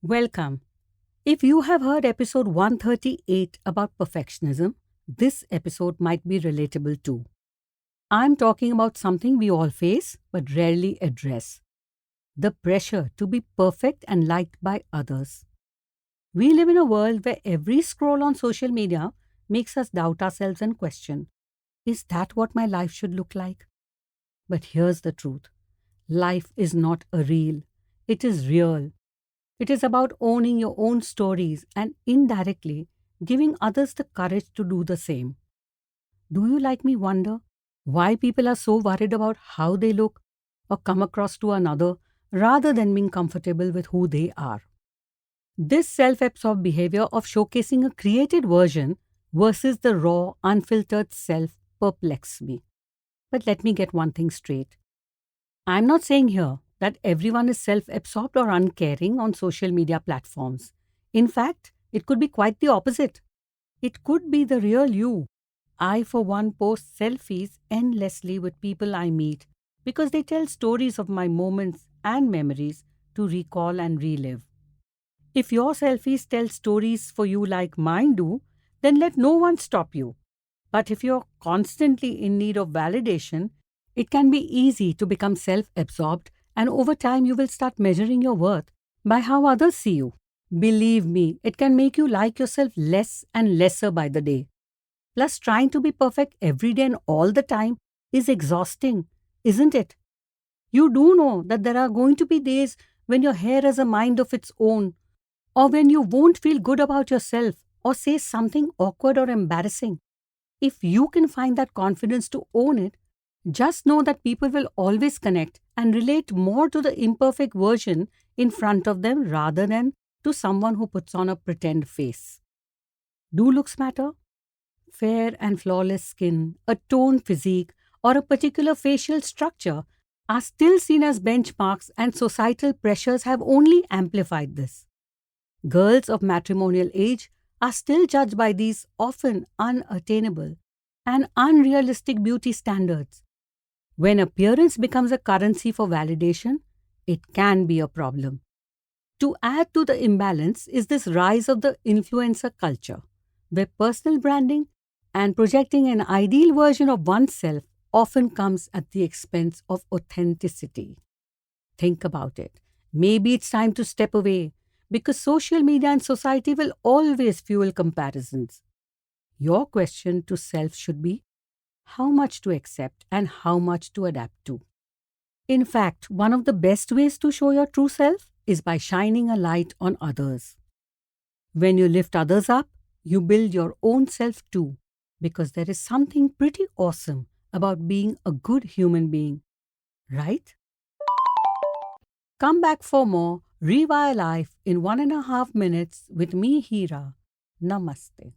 Welcome. If you have heard episode 138 about perfectionism, this episode might be relatable too. I'm talking about something we all face but rarely address: the pressure to be perfect and liked by others. We live in a world where every scroll on social media makes us doubt ourselves and question, is that what my life should look like? But here's the truth: life is not a reel, it is real. It is about owning your own stories and indirectly giving others the courage to do the same. Do you like me wonder why people are so worried about how they look or come across to another rather than being comfortable with who they are? This self absorbed behavior of showcasing a created version versus the raw, unfiltered self perplexes me. But let me get one thing straight. I'm not saying here that everyone is self absorbed or uncaring on social media platforms. In fact, it could be quite the opposite. It could be the real you. I, for one, post selfies endlessly with people I meet because they tell stories of my moments and memories to recall and relive. If your selfies tell stories for you like mine do, then let no one stop you. But if you're constantly in need of validation, it can be easy to become self absorbed, and over time, you will start measuring your worth by how others see you. Believe me, it can make you like yourself less and lesser by the day. Plus, trying to be perfect every day and all the time is exhausting, isn't it? You do know that there are going to be days when your hair has a mind of its own, or when you won't feel good about yourself or say something awkward or embarrassing. If you can find that confidence to own it, just know that people will always connect and relate more to the imperfect version in front of them rather than to someone who puts on a pretend face. Do looks matter? Fair and flawless skin, a toned physique, or a particular facial structure are still seen as benchmarks, and societal pressures have only amplified this. Girls of matrimonial age are still judged by these often unattainable and unrealistic beauty standards. When appearance becomes a currency for validation, it can be a problem. To add to the imbalance is this rise of the influencer culture, where personal branding and projecting an ideal version of oneself often comes at the expense of authenticity. Think about it. Maybe it's time to step away because social media and society will always fuel comparisons. Your question to self should be how much to accept and how much to adapt to. In fact, one of the best ways to show your true self is by shining a light on others. When you lift others up, you build your own self too, because there is something pretty awesome about being a good human being, right? Come back for more Rewire Life in 1.5 minutes with me, Hira. Namaste.